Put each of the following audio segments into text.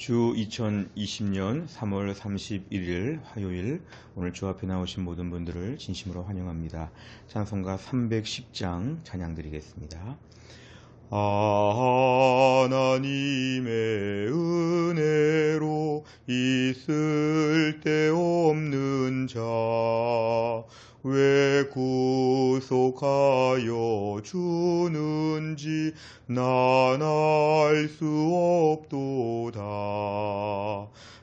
주 2020년 3월 31일 화요일, 오늘 주 앞에 나오신 모든 분들을 진심으로 환영합니다. 찬송가 310장 찬양 드리겠습니다. 하나님의 은혜로 있을 데 없는 자, 왜 구속하여 주는지 난 알 수 없도다.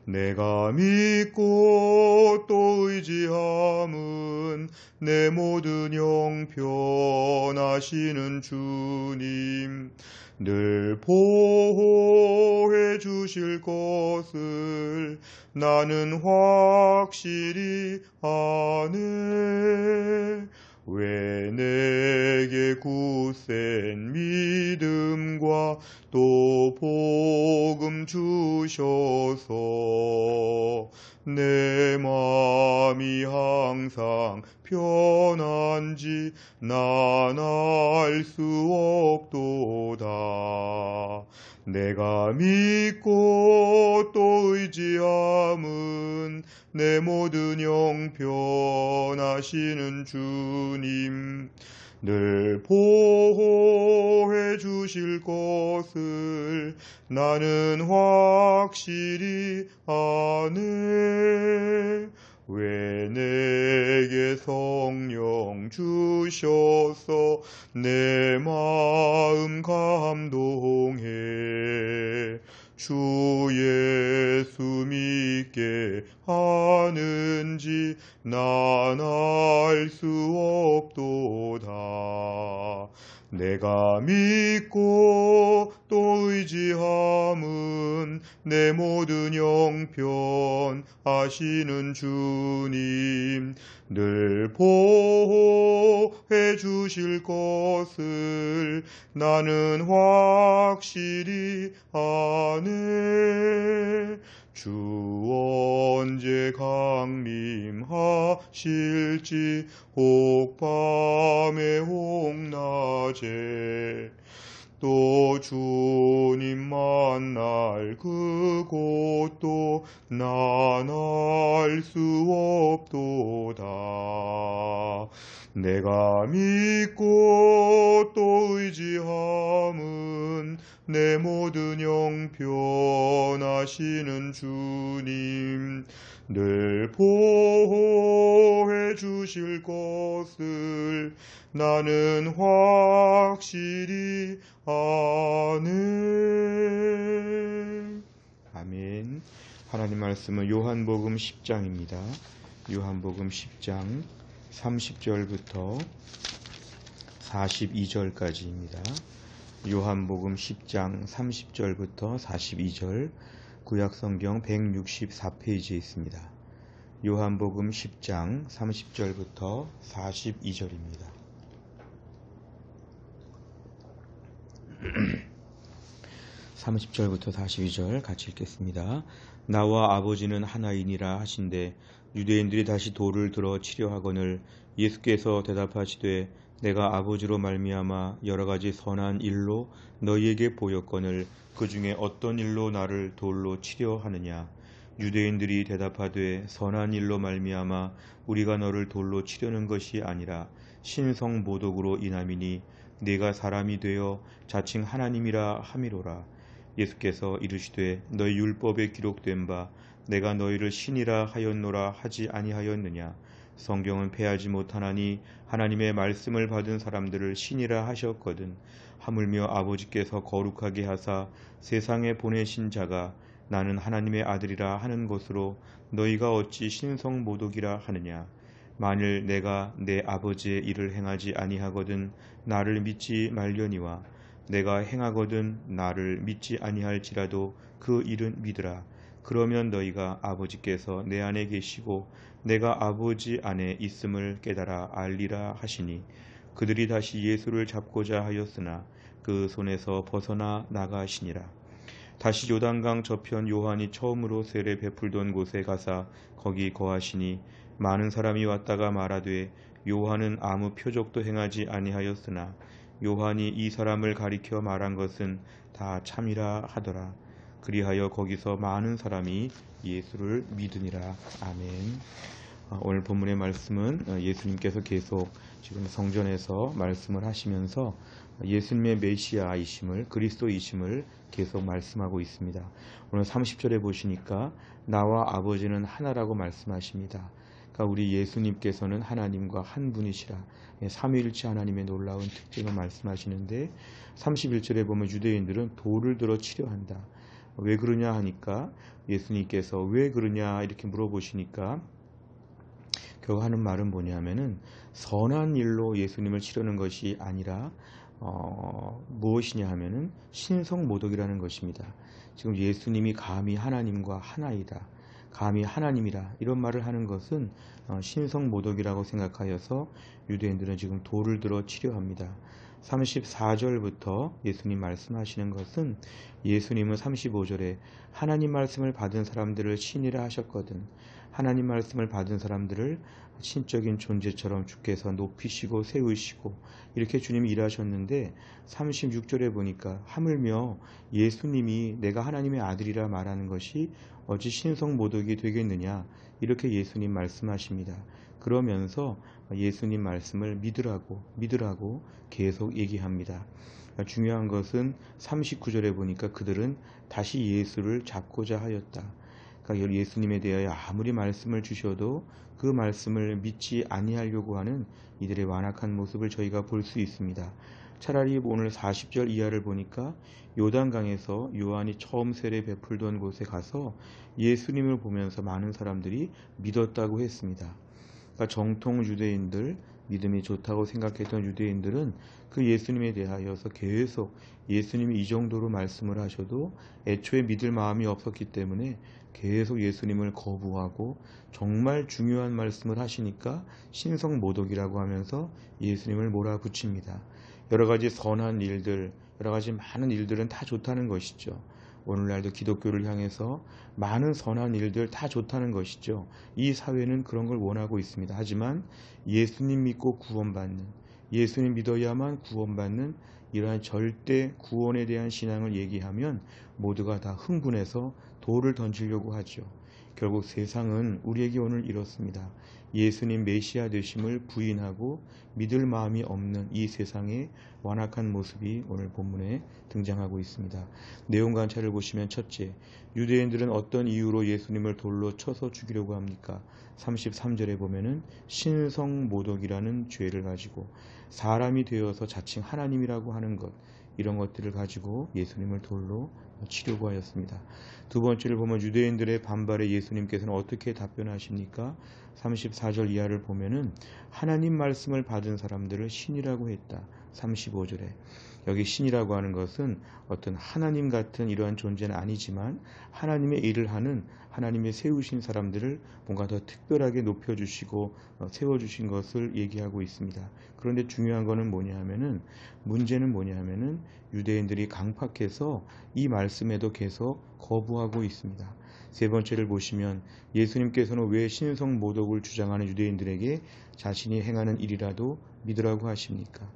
내가 믿고 또 의지함은 내 모든 형편하시는 주님, 늘 보호해 주실 것을 나는 확실히 아네. 왜 내게 굳센 믿음과 또 복음 주셔서 내 마음이 항상 편한지 난 알 수 없도다. 내가 믿고 또 의지함은 내 모든 형편하시는 주님, 늘 보호해 주실 것을 나는 확실히 아네. 왜 내게 성령 주셔서 내 마음 감동해 주 예수 믿게 하는지 난 알 수 없도다. 내가 믿고 또 의지함은 내 모든 형편 아시는 주님, 늘 보호해 주실 것을 나는 확실히 아네. 주 언제 강림하실지 혹 밤에 혹 낮에 또 주님 만날 그곳도 난 알 수 없도다. 내가 믿고 또 의지함은 내 모든 형편하시는 주님, 늘 보호해 주실 것을 나는 확실히 아네. 아멘. 하나님 말씀은 요한복음 10장입니다. 요한복음 10장 30절부터 42절까지입니다. 요한복음 10장 30절부터 42절, 구약성경 164페이지에 있습니다. 요한복음 10장 30절부터 42절입니다. 30절부터 42절 같이 읽겠습니다. 나와 아버지는 하나이니라 하신대 유대인들이 다시 돌을 들어 치려 하거늘 예수께서 대답하시되 내가 아버지로 말미암아 여러 가지 선한 일로 너희에게 보였거늘 그 중에 어떤 일로 나를 돌로 치려 하느냐. 유대인들이 대답하되 선한 일로 말미암아 우리가 너를 돌로 치려는 것이 아니라 신성모독으로 인함이니 네가 사람이 되어 자칭 하나님이라 함이로라. 예수께서 이르시되 너희 율법에 기록된 바 내가 너희를 신이라 하였노라 하지 아니하였느냐. 성경은 패하지 못하나니 하나님의 말씀을 받은 사람들을 신이라 하셨거든. 하물며 아버지께서 거룩하게 하사 세상에 보내신 자가 나는 하나님의 아들이라 하는 것으로 너희가 어찌 신성모독이라 하느냐. 만일 내가 내 아버지의 일을 행하지 아니하거든 나를 믿지 말려니와 내가 행하거든 나를 믿지 아니할지라도 그 일은 믿으라. 그러면 너희가 아버지께서 내 안에 계시고 내가 아버지 안에 있음을 깨달아 알리라 하시니 그들이 다시 예수를 잡고자 하였으나 그 손에서 벗어나 나가시니라. 다시 요단강 저편 요한이 처음으로 세례 베풀던 곳에 가사 거기 거하시니 많은 사람이 왔다가 말하되 요한은 아무 표적도 행하지 아니하였으나 요한이 이 사람을 가리켜 말한 것은 다 참이라 하더라. 그리하여 거기서 많은 사람이 예수를 믿으니라. 아멘. 오늘 본문의 말씀은 예수님께서 계속 지금 성전에서 말씀을 하시면서 예수님의 메시아이심을, 그리스도이심을 계속 말씀하고 있습니다. 오늘 30절에 보시니까 나와 아버지는 하나라고 말씀하십니다. 그러니까 우리 예수님께서는 하나님과 한 분이시라, 삼위일체 하나님의 놀라운 특징을 말씀하시는데, 31절에 보면 유대인들은 돌을 들어 치려 한다. 왜 그러냐 하니까, 예수님께서 왜 그러냐 이렇게 물어보시니까 결국 하는 말은 뭐냐면은 선한 일로 예수님을 치르는 것이 아니라 무엇이냐 하면은 신성모독이라는 것입니다. 지금 예수님이 감히 하나님과 하나이다, 감히 하나님이라 이런 말을 하는 것은 신성모독이라고 생각하여서 유대인들은 지금 돌을 들어 치려 합니다. 34절부터 예수님 말씀하시는 것은, 예수님은 35절에 하나님 말씀을 받은 사람들을 신이라 하셨거든, 하나님 말씀을 받은 사람들을 신적인 존재처럼 주께서 높이시고 세우시고 이렇게 주님이 일하셨는데, 36절에 보니까 하물며 예수님이 내가 하나님의 아들이라 말하는 것이 어찌 신성모독이 되겠느냐 이렇게 예수님 말씀하십니다. 그러면서 예수님 말씀을 믿으라고 계속 얘기합니다. 중요한 것은 39절에 보니까 그들은 다시 예수를 잡고자 하였다. 그러니까 예수님에 대하여 아무리 말씀을 주셔도 그 말씀을 믿지 아니하려고 하는 이들의 완악한 모습을 저희가 볼 수 있습니다. 차라리 오늘 40절 이하를 보니까 요단강에서 요한이 처음 세례 베풀던 곳에 가서 예수님을 보면서 많은 사람들이 믿었다고 했습니다. 그러니까 정통 유대인들, 믿음이 좋다고 생각했던 유대인들은 그 예수님에 대하여서 계속 예수님이 이 정도로 말씀을 하셔도 애초에 믿을 마음이 없었기 때문에 계속 예수님을 거부하고, 정말 중요한 말씀을 하시니까 신성모독이라고 하면서 예수님을 몰아붙입니다. 여러 가지 선한 일들, 여러 가지 많은 일들은 다 좋다는 것이죠. 오늘날도 기독교를 향해서 많은 선한 일들 다 좋다는 것이죠. 이 사회는 그런 걸 원하고 있습니다. 하지만 예수님 믿고 구원받는, 예수님 믿어야만 구원받는 이러한 절대 구원에 대한 신앙을 얘기하면 모두가 다 흥분해서 돌을 던지려고 하죠. 결국 세상은 우리에게 오늘 이렇습니다. 예수님 메시아 되심을 부인하고 믿을 마음이 없는 이 세상의 완악한 모습이 오늘 본문에 등장하고 있습니다. 내용 관찰을 보시면, 첫째, 유대인들은 어떤 이유로 예수님을 돌로 쳐서 죽이려고 합니까? 33절에 보면은 신성모독이라는 죄를 가지고, 사람이 되어서 자칭 하나님이라고 하는 것, 이런 것들을 가지고 예수님을 돌로 치려고 하였습니다. 두 번째를 보면 유대인들의 반발에 예수님께서는 어떻게 답변하십니까? 34절 이하를 보면은 하나님 말씀을 받은 사람들을 신이라고 했다. 35절에 여기 신이라고 하는 것은 어떤 하나님 같은 이러한 존재는 아니지만 하나님의 일을 하는, 하나님의 세우신 사람들을 뭔가 더 특별하게 높여주시고 세워주신 것을 얘기하고 있습니다. 그런데 중요한 거는 뭐냐 하면은, 문제는 뭐냐 하면은 유대인들이 강팍해서 이 말씀에도 계속 거부하고 있습니다. 세 번째를 보시면, 예수님께서는 왜 신성모독을 주장하는 유대인들에게 자신이 행하는 일이라도 믿으라고 하십니까?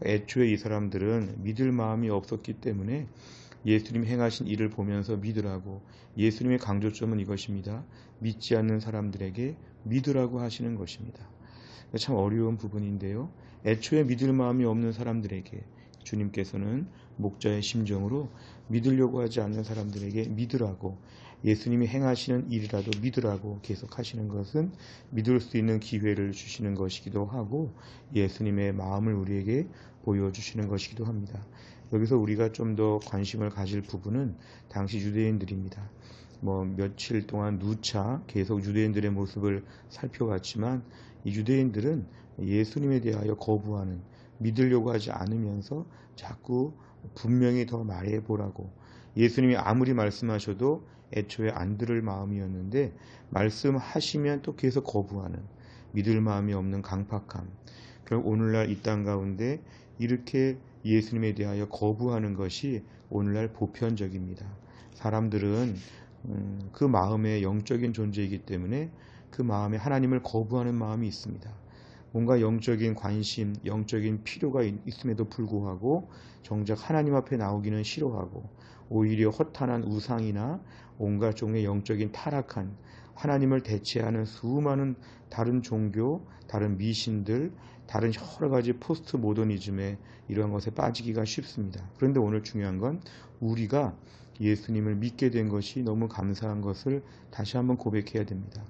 애초에 이 사람들은 믿을 마음이 없었기 때문에 예수님 행하신 일을 보면서 믿으라고, 예수님의 강조점은 이것입니다. 믿지 않는 사람들에게 믿으라고 하시는 것입니다. 참 어려운 부분인데요. 애초에 믿을 마음이 없는 사람들에게 주님께서는 목자의 심정으로 믿으려고 하지 않는 사람들에게 믿으라고, 예수님이 행하시는 일이라도 믿으라고 계속 하시는 것은 믿을 수 있는 기회를 주시는 것이기도 하고, 예수님의 마음을 우리에게 보여주시는 것이기도 합니다. 여기서 우리가 좀 더 관심을 가질 부분은 당시 유대인들입니다. 며칠 동안 누차 계속 유대인들의 모습을 살펴봤지만, 이 유대인들은 예수님에 대하여 거부하는, 믿으려고 하지 않으면서 자꾸 분명히 더 말해보라고, 예수님이 아무리 말씀하셔도 애초에 안 들을 마음이었는데 말씀하시면 또 계속 거부하는, 믿을 마음이 없는 강팍함. 결국 오늘날 이 땅 가운데 이렇게 예수님에 대하여 거부하는 것이 오늘날 보편적입니다. 사람들은 그 마음의 영적인 존재이기 때문에 그 마음에 하나님을 거부하는 마음이 있습니다. 뭔가 영적인 관심, 영적인 필요가 있음에도 불구하고 정작 하나님 앞에 나오기는 싫어하고 오히려 허탄한 우상이나 온갖 종의 영적인 타락한 하나님을 대체하는 수많은 다른 종교, 다른 미신들, 다른 여러 가지 포스트 모더니즘에 이러한 것에 빠지기가 쉽습니다. 그런데 오늘 중요한 건 우리가 예수님을 믿게 된 것이 너무 감사한 것을 다시 한번 고백해야 됩니다.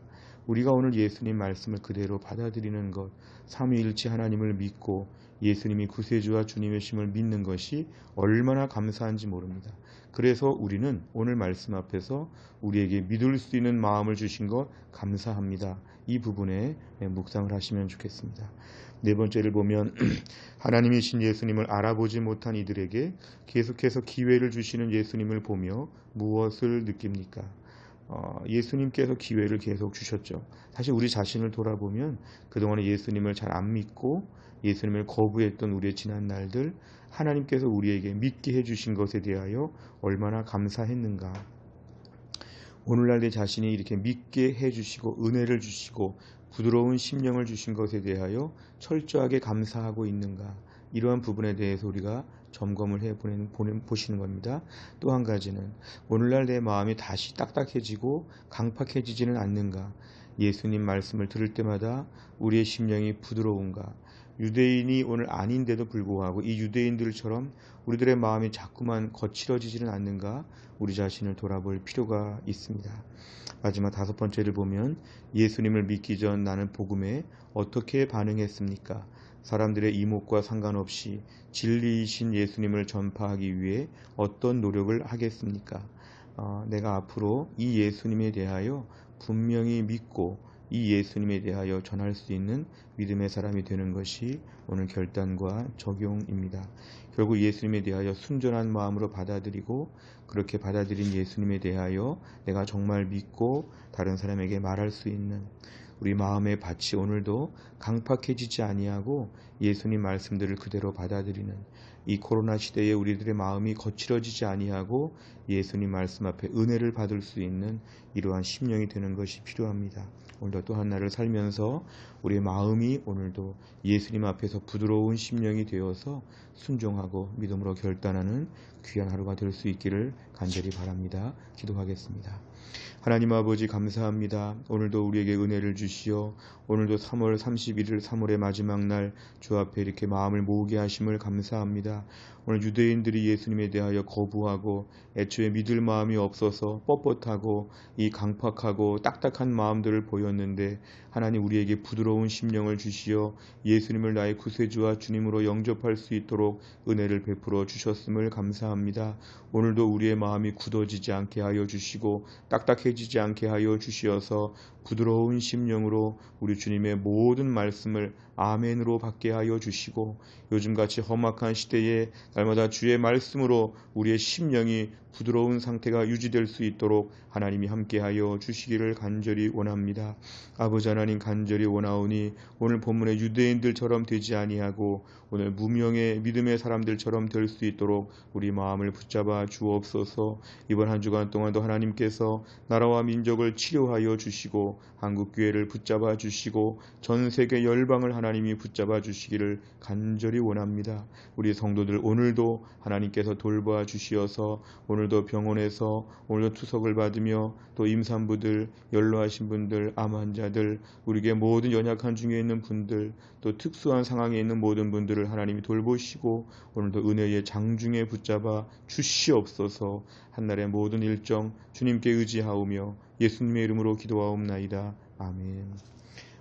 우리가 오늘 예수님 말씀을 그대로 받아들이는 것, 삼위일체 하나님을 믿고 예수님이 구세주와 주님의 심을 믿는 것이 얼마나 감사한지 모릅니다. 그래서 우리는 오늘 말씀 앞에서 우리에게 믿을 수 있는 마음을 주신 것 감사합니다. 이 부분에 묵상을 하시면 좋겠습니다. 네 번째를 보면 하나님이신 예수님을 알아보지 못한 이들에게 계속해서 기회를 주시는 예수님을 보며 무엇을 느낍니까? 예수님께서 기회를 계속 주셨죠. 사실 우리 자신을 돌아보면 그동안에 예수님을 잘 안 믿고 예수님을 거부했던 우리의 지난 날들, 하나님께서 우리에게 믿게 해주신 것에 대하여 얼마나 감사했는가. 오늘날 내 자신이 이렇게 믿게 해주시고 은혜를 주시고 부드러운 심령을 주신 것에 대하여 철저하게 감사하고 있는가. 이러한 부분에 대해서 우리가 점검을 보시는 겁니다. 또 한 가지는 오늘날 내 마음이 다시 딱딱해지고 강팍해지지는 않는가. 예수님 말씀을 들을 때마다 우리의 심령이 부드러운가. 유대인이 오늘 아닌데도 불구하고 이 유대인들처럼 우리들의 마음이 자꾸만 거칠어지지는 않는가. 우리 자신을 돌아볼 필요가 있습니다. 마지막 다섯 번째를 보면 예수님을 믿기 전 나는 복음에 어떻게 반응했습니까? 사람들의 이목과 상관없이 진리이신 예수님을 전파하기 위해 어떤 노력을 하겠습니까? 내가 앞으로 이 예수님에 대하여 분명히 믿고 이 예수님에 대하여 전할 수 있는 믿음의 사람이 되는 것이 오늘 결단과 적용입니다. 결국 예수님에 대하여 순전한 마음으로 받아들이고 그렇게 받아들인 예수님에 대하여 내가 정말 믿고 다른 사람에게 말할 수 있는 우리 마음의 밭이 오늘도 강팍해지지 아니하고 예수님 말씀들을 그대로 받아들이는 이 코로나 시대에 우리들의 마음이 거칠어지지 아니하고 예수님 말씀 앞에 은혜를 받을 수 있는 이러한 심령이 되는 것이 필요합니다. 오늘도 또 하나를 살면서 우리의 마음이 오늘도 예수님 앞에서 부드러운 심령이 되어서 순종하고 믿음으로 결단하는 귀한 하루가 될 수 있기를 간절히 바랍니다. 기도하겠습니다. 하나님 아버지 감사합니다. 오늘도 우리에게 은혜를 주시어 오늘도 3월 31일 3월의 마지막 날 주 앞에 이렇게 마음을 모으게 하심을 감사합니다. 오늘 유대인들이 예수님에 대하여 거부하고 애초에 믿을 마음이 없어서 뻣뻣하고 이 강팍하고 딱딱한 마음들을 보였는데 하나님 우리에게 부드러운 심령을 주시어 예수님을 나의 구세주와 주님으로 영접할 수 있도록 은혜를 베풀어 주셨음을 감사합니다. 오늘도 우리의 마음이 굳어지지 않게 하여 주시고 딱딱해지지 않게 하여 주시어서 부드러운 심령으로 우리 주님의 모든 말씀을 아멘으로 받게 하여 주시고 요즘같이 험악한 시대에 날마다 주의 말씀으로 우리의 심령이 부드러운 상태가 유지될 수 있도록 하나님이 함께하여 주시기를 간절히 원합니다. 아버지 하나님 간절히 원하오니 오늘 본문의 유대인들처럼 되지 아니하고 오늘 무명의 믿음의 사람들처럼 될 수 있도록 우리 마음을 붙잡아 주옵소서. 이번 한 주간 동안도 하나님께서 나라와 민족을 치료하여 주시고 한국교회를 붙잡아 주시고 전 세계 열방을 하나님이 붙잡아 주시기를 간절히 원합니다. 우리 성도들 오늘도 하나님께서 돌봐 주시어서 오늘도 병원에서 오늘도 투석을 받으며 또 임산부들, 연로하신 분들, 암 환자들, 우리에게 모든 연약한 중에 있는 분들, 또 특수한 상황에 있는 모든 분들을 하나님이 돌보시고 오늘도 은혜의 장중에 붙잡아 주시옵소서. 한날의 모든 일정 주님께 의지하오며 예수님의 이름으로 기도하옵나이다. 아멘.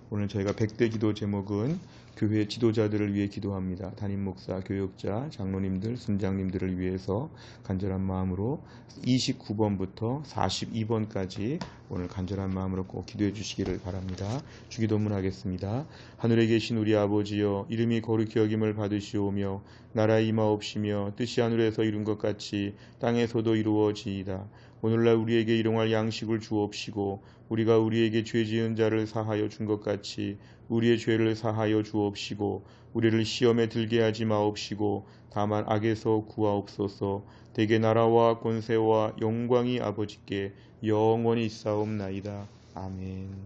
오늘 저희가 100대 기도 제목은 교회 지도자들을 위해 기도합니다. 담임 목사, 교역자, 장로님들, 순장님들을 위해서 간절한 마음으로 29번부터 42번까지 오늘 간절한 마음으로 꼭 기도해 주시기를 바랍니다. 주기도문 하겠습니다. 하늘에 계신 우리 아버지여 이름이 거룩히 여김을 받으시오며 나라의 임하옵시며 뜻이 하늘에서 이룬 것 같이 땅에서도 이루어지이다. 오늘날 우리에게 일용할 양식을 주옵시고 우리가 우리에게 죄 지은 자를 사하여 준 것 같이 우리의 죄를 사하여 주옵시고 우리를 시험에 들게 하지 마옵시고 다만 악에서 구하옵소서. 대개 나라와 권세와 영광이 아버지께 영원히 있사옵나이다. 아멘.